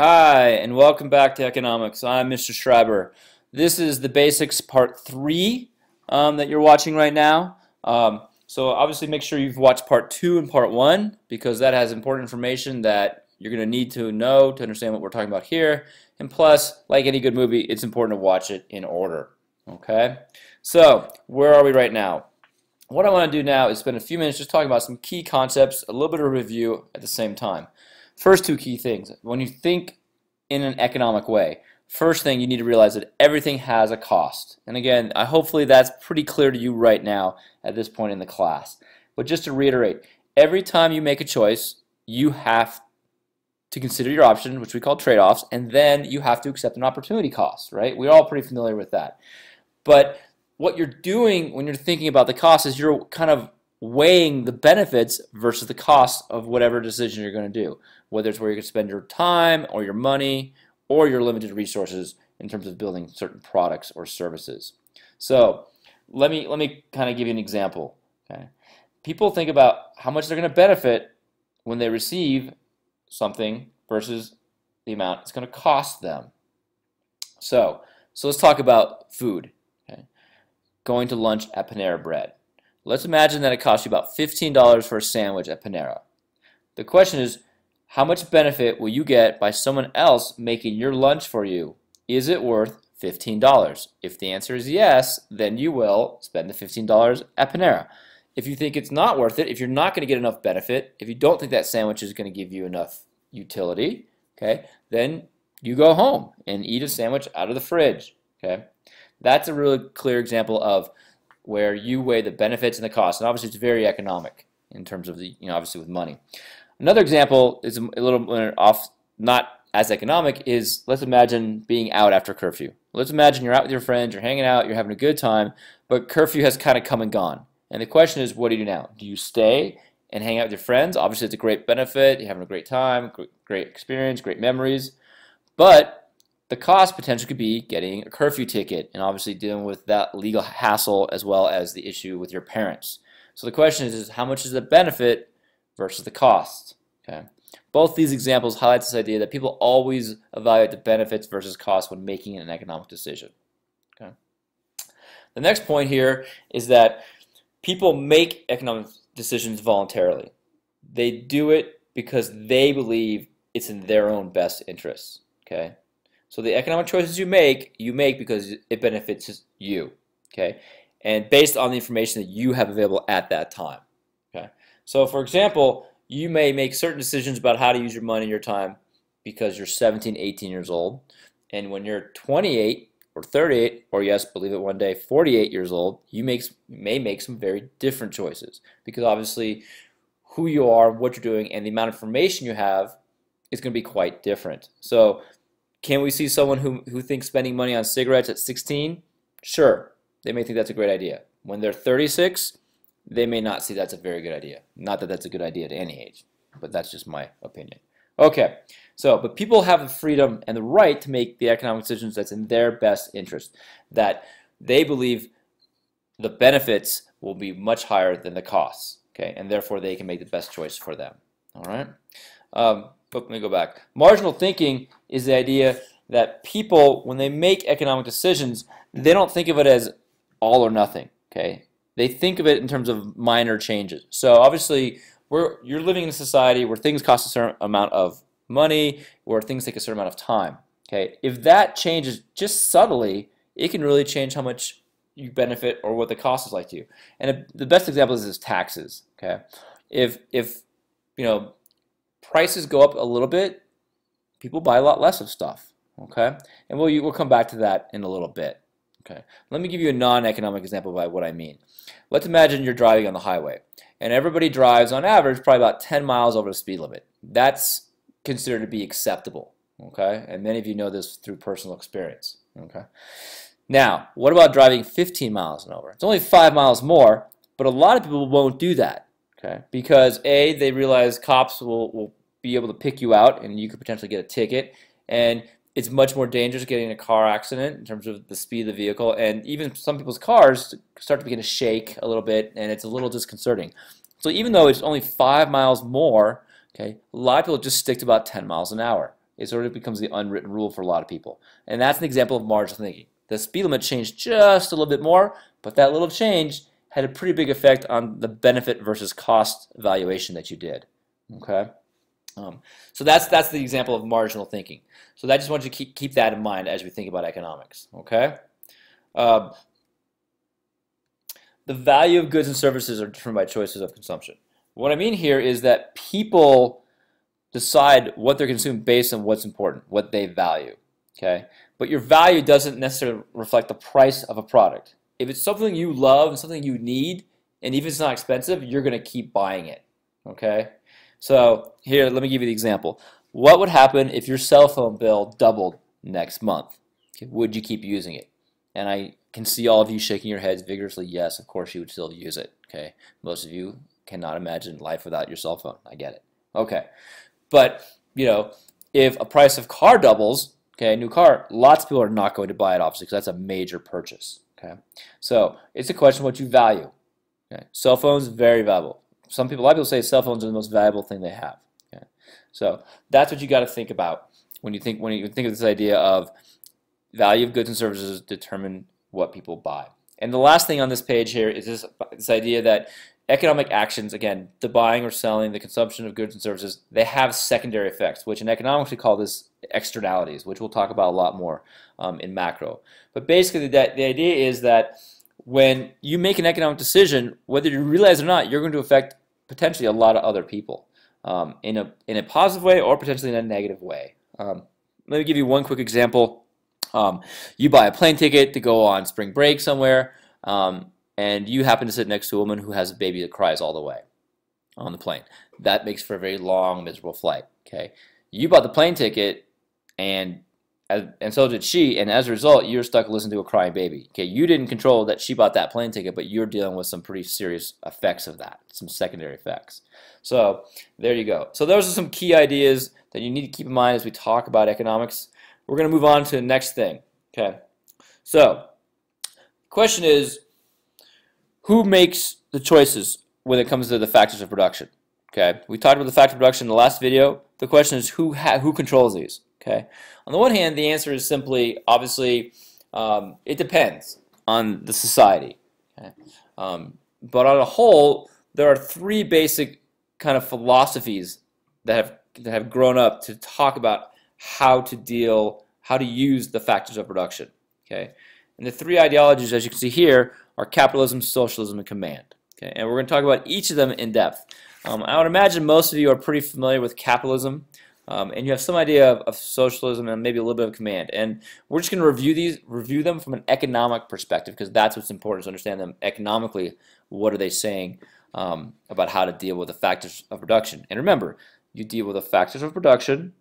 Hi, and welcome back to Economics. I'm Mr. Schreiber. This is the basics part 3 that you're watching right now. So obviously make sure you've watched part 2 and part 1 because that has important information that you're going to need to know to understand what we're talking about here. And plus, like any good movie, it's important to watch it in order. Okay? So, where are we right now? What I want to do now is spend a few minutes just talking about some key concepts, a little bit of review at the same time. First two key things. When you think in an economic way, first thing you need to realize that everything has a cost. And again, hopefully that's pretty clear to you right now at this point in the class. But just to reiterate, every time you make a choice, you have to consider your option, which we call trade-offs, and then you have to accept an opportunity cost, right? We're all pretty familiar with that. But what you're doing when you're thinking about the cost is you're kind of weighing the benefits versus the cost of whatever decision you're going to do, whether it's where you're going to spend your time or your money or your limited resources in terms of building certain products or services. So let me kind of give you an example. Okay, people think about how much they're going to benefit when they receive something versus the amount it's going to cost them. So let's talk about food. Okay, going to lunch at Panera Bread. Let's imagine that it costs you about $15 for a sandwich at Panera. The question is, how much benefit will you get by someone else making your lunch for you? Is it worth $15? If the answer is yes, then you will spend the $15 at Panera. If you think it's not worth it, if you're not going to get enough benefit, if you don't think that sandwich is going to give you enough utility, okay, then you go home and eat a sandwich out of the fridge. Okay, that's a really clear example of where you weigh the benefits and the costs, and obviously it's very economic in terms of the, obviously with money. Another example is a little off, not as economic, is let's imagine being out after curfew. Let's imagine you're out with your friends, you're hanging out, you're having a good time, but curfew has kind of come and gone. And the question is, what do you do now? Do you stay and hang out with your friends? Obviously it's a great benefit, you're having a great time, great experience, great memories, but the cost potentially could be getting a curfew ticket and obviously dealing with that legal hassle as well as the issue with your parents. So the question is how much is the benefit versus the cost? Okay. Both these examples highlight this idea that people always evaluate the benefits versus cost when making an economic decision. Okay. The next point here is that people make economic decisions voluntarily. They do it because they believe it's in their own best interests. Okay. So the economic choices you make because it benefits you, okay? And based on the information that you have available at that time, okay? So for example, you may make certain decisions about how to use your money, your time, because you're 17, 18 years old. And when you're 28 or 38, or yes, believe it one day, 48 years old, you may make some very different choices because obviously who you are, what you're doing, and the amount of information you have is going to be quite different. So can we see someone who thinks spending money on cigarettes at 16? Sure, they may think that's a great idea. When they're 36, they may not see that's a very good idea. Not that that's a good idea at any age, but that's just my opinion. Okay, but people have the freedom and the right to make the economic decisions that's in their best interest, that they believe the benefits will be much higher than the costs, okay, and therefore they can make the best choice for them. All right. Let me go back. Marginal thinking is the idea that people, when they make economic decisions, they don't think of it as all or nothing. Okay, they think of it in terms of minor changes. So obviously, you're living in a society where things cost a certain amount of money, where things take a certain amount of time. Okay, if that changes just subtly, it can really change how much you benefit or what the cost is like to you. And the best example is taxes. Okay, if prices go up a little bit, people buy a lot less of stuff, okay? And we'll come back to that in a little bit, okay? Let me give you a non-economic example by what I mean. Let's imagine you're driving on the highway, and everybody drives, on average, probably about 10 miles over the speed limit. That's considered to be acceptable, okay? And many of you know this through personal experience, okay? Now, what about driving 15 miles and over? It's only 5 miles more, but a lot of people won't do that. Okay, because A, they realize cops will be able to pick you out and you could potentially get a ticket, and it's much more dangerous getting in a car accident in terms of the speed of the vehicle, and even some people's cars start to begin to shake a little bit and it's a little disconcerting. So even though it's only 5 miles more, okay, a lot of people just stick to about 10 miles an hour. It sort of becomes the unwritten rule for a lot of people. And that's an example of marginal thinking. The speed limit changed just a little bit more, but that little change had a pretty big effect on the benefit versus cost evaluation that you did. Okay, so that's the example of marginal thinking. So I just want you to keep that in mind as we think about economics. Okay, the value of goods and services are determined by choices of consumption. What I mean here is that people decide what they're consuming based on what's important, what they value. Okay, but your value doesn't necessarily reflect the price of a product. If it's something you love and something you need, and even if it's not expensive, you're going to keep buying it. Okay? So here, let me give you the example. What would happen if your cell phone bill doubled next month? Okay, would you keep using it? And I can see all of you shaking your heads vigorously. Yes, of course you would still use it. Okay? Most of you cannot imagine life without your cell phone. I get it. Okay. But, you know, if a price of car doubles, okay, a new car, lots of people are not going to buy it, obviously, because that's a major purchase. Okay, so it's a question of what you value. Okay, cell phones, very valuable. A lot of people say cell phones are the most valuable thing they have. Okay, so that's what you got to think about when you think of this idea of value of goods and services determine what people buy. And the last thing on this page here is this idea that economic actions, again, the buying or selling, the consumption of goods and services, they have secondary effects, which in economics we call this externalities, which we'll talk about a lot more in macro. But basically the idea is that when you make an economic decision, whether you realize it or not, you're going to affect potentially a lot of other people in a positive way or potentially in a negative way. Let me give you one quick example. You buy a plane ticket to go on spring break somewhere, and you happen to sit next to a woman who has a baby that cries all the way on the plane. That makes for a very long, miserable flight. Okay, you bought the plane ticket, and so did she, and as a result, you're stuck listening to a crying baby. Okay, you didn't control that she bought that plane ticket, but you're dealing with some pretty serious effects of that, some secondary effects. So there you go. So those are some key ideas that you need to keep in mind as we talk about economics. We're going to move on to the next thing. Okay, so the question is, who makes the choices when it comes to the factors of production? Okay, we talked about the factor of production in the last video. The question is who controls these? Okay, on the one hand, the answer is simply, obviously, it depends on the society. Okay? But on a whole, there are three basic kind of philosophies that have grown up to talk about how to use the factors of production. Okay, and the three ideologies, as you can see here, are capitalism, socialism, and command. Okay, and we're going to talk about each of them in depth. I would imagine most of you are pretty familiar with capitalism, and you have some idea of socialism and maybe a little bit of command. And we're just going to review them from an economic perspective, because that's what's important, to understand them economically. What are they saying about how to deal with the factors of production? And remember, you deal with the factors of production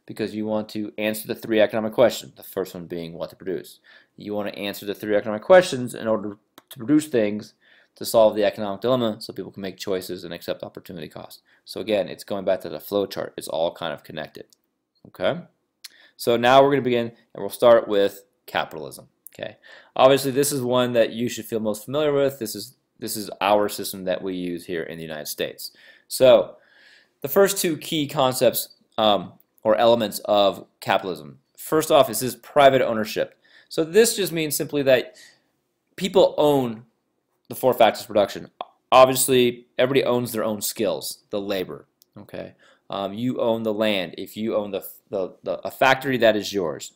because you want to answer the three economic questions, the first one being what to produce. You want to answer the three economic questions in order to produce things to solve the economic dilemma so people can make choices and accept opportunity cost. So again, it's going back to the flow chart. It's all kind of connected. Okay? So now we're going to begin, and we'll start with capitalism. Okay? Obviously, this is one that you should feel most familiar with. This is our system that we use here in the United States. So the first two key concepts or elements of capitalism. First off is this private ownership. So this just means simply that people own the four factors of production. Obviously, everybody owns their own skills, the labor. Okay, you own the land. If you own a factory, that is yours.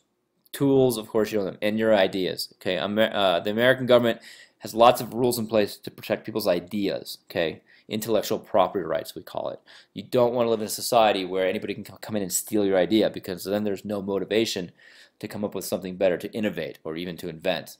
Tools, of course, you own them, and your ideas. Okay, the American government has lots of rules in place to protect people's ideas. Okay, intellectual property rights, we call it. You don't want to live in a society where anybody can come in and steal your idea, because then there's no motivation to come up with something better, to innovate, or even to invent.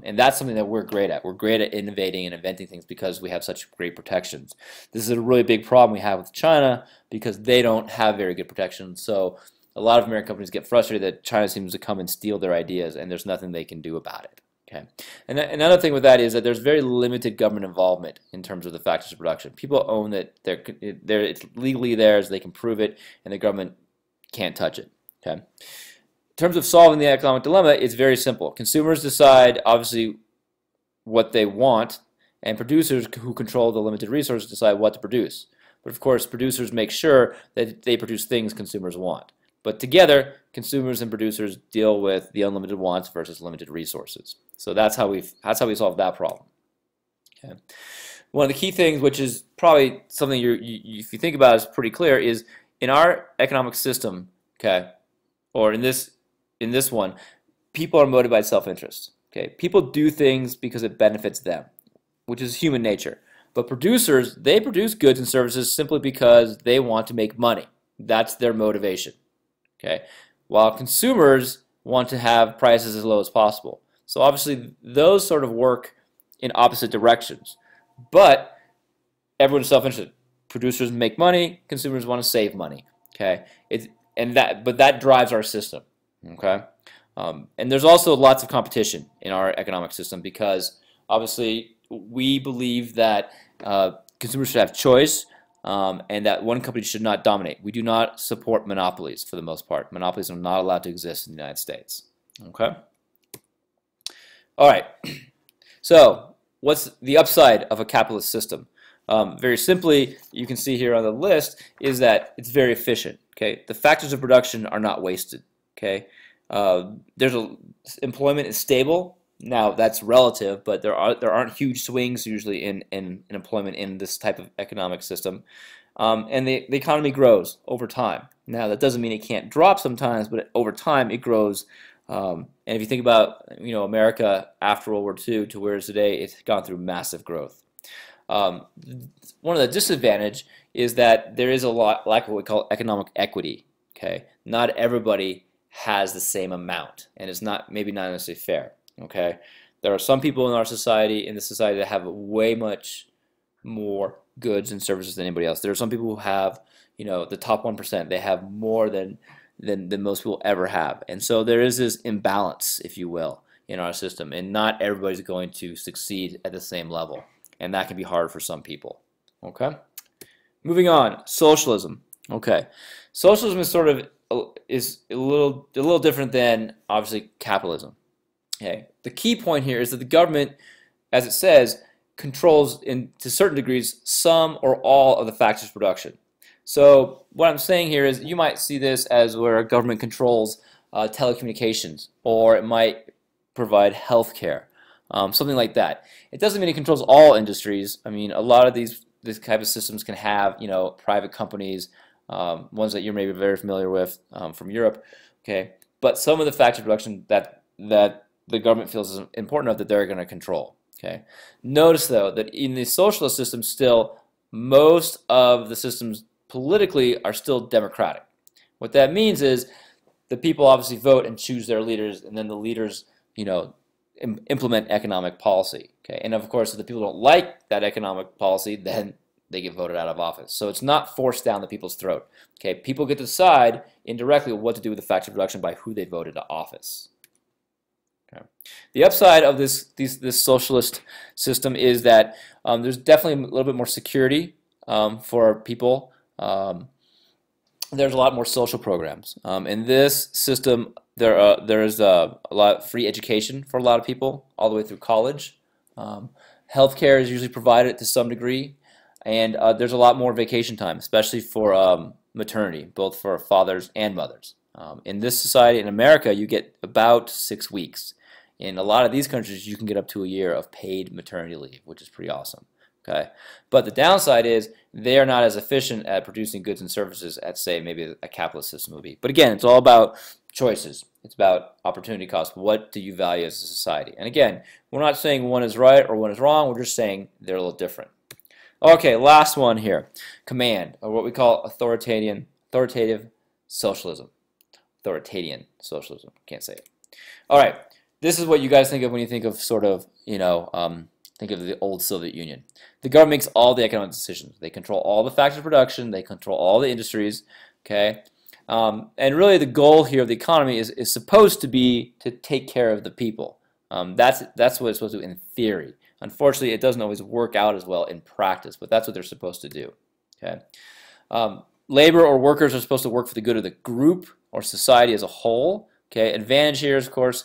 And that's something that we're great at. We're great at innovating and inventing things because we have such great protections. This is a really big problem we have with China, because they don't have very good protections. So a lot of American companies get frustrated that China seems to come and steal their ideas, and there's nothing they can do about it. Okay. And another thing with that is that there's very limited government involvement in terms of the factors of production. People own that it's legally theirs, they can prove it, and the government can't touch it. Okay. In terms of solving the economic dilemma, it's very simple. Consumers decide, obviously, what they want, and producers who control the limited resources decide what to produce. But of course, producers make sure that they produce things consumers want. But together, consumers and producers deal with the unlimited wants versus limited resources. So that's how we solve that problem. Okay. One of the key things, which is probably something if you think about, is pretty clear, is in our economic system, okay, or in this one, people are motivated by self-interest. Okay, people do things because it benefits them, which is human nature. But producers, they produce goods and services simply because they want to make money. That's their motivation. Okay, while consumers want to have prices as low as possible. So obviously, those sort of work in opposite directions. But everyone's self-interested. Producers make money, consumers want to save money. Okay, but that drives our system. Okay, and there's also lots of competition in our economic system because obviously we believe that consumers should have choice and that one company should not dominate. We do not support monopolies for the most part. Monopolies are not allowed to exist in the United States. Okay. All right. So what's the upside of a capitalist system? Very simply, you can see here on the list is that it's very efficient. Okay, the factors of production are not wasted. Okay, employment is stable. Now that's relative, but there aren't huge swings usually in employment in this type of economic system, and the economy grows over time. Now that doesn't mean it can't drop sometimes, but over time it grows. And if you think about America after World War II to where it is today, it's gone through massive growth. One of the disadvantages is that there is a lack of what we call economic equity. Okay, not everybody has the same amount, and it's maybe not necessarily fair. Okay, there are some people in this society that have way much more goods and services than anybody else. There are some people who have, the top 1%. They have more than most people ever have, and so there is this imbalance, if you will, in our system, and not everybody's going to succeed at the same level, and that can be hard for some people. Okay, moving on, socialism. Okay, socialism is a little different than obviously capitalism. Okay, the key point here is that the government, as it says, controls to certain degrees some or all of the factors of production. So what I'm saying here is you might see this as where a government controls telecommunications, or it might provide health care, something like that. It doesn't mean it controls all industries. I mean, a lot of this type of systems can have private companies, ones that you're maybe very familiar with from Europe. Okay, but some of the factors of production that the government feels is important enough that they're going to control. Okay, notice though that in the socialist system, still most of the systems politically are still democratic. What that means is the people obviously vote and choose their leaders, and then the leaders, implement economic policy. Okay, and of course, if the people don't like that economic policy, then they get voted out of office. So it's not forced down the people's throat. Okay, people get to decide indirectly what to do with the factors of production by who they voted to office. Okay. The upside of this socialist system is that there's definitely a little bit more security for people. There's a lot more social programs. In this system, there is a lot of free education for a lot of people, all the way through college. Healthcare is usually provided to some degree, and there's a lot more vacation time, especially for maternity, both for fathers and mothers. In this society, in America, you get about 6 weeks. In a lot of these countries, you can get up to a year of paid maternity leave, which is pretty awesome. Okay, but the downside is they are not as efficient at producing goods and services as, say, maybe a capitalist system would be. But again, it's all about choices. It's about opportunity cost. What do you value as a society? And again, we're not saying one is right or one is wrong. We're just saying they're a little different. Okay, last one here. Command, or what we call authoritarian socialism. Authoritarian socialism. Can't say it. All right, this is what you guys think of when you think of sort of, think of the old Soviet Union. The government makes all the economic decisions. They control all the factors of production. They control all the industries. Okay, and really the goal here of the economy is supposed to be to take care of the people. That's what it's supposed to do in theory. Unfortunately, it doesn't always work out as well in practice, but that's what they're supposed to do. Okay, labor or workers are supposed to work for the good of the group or society as a whole. Okay, advantage here is, of course,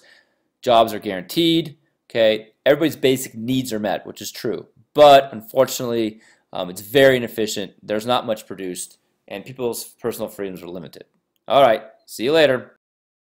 jobs are guaranteed. Okay, everybody's basic needs are met, which is true. But unfortunately, it's very inefficient. There's not much produced, and people's personal freedoms are limited. All right, See you later.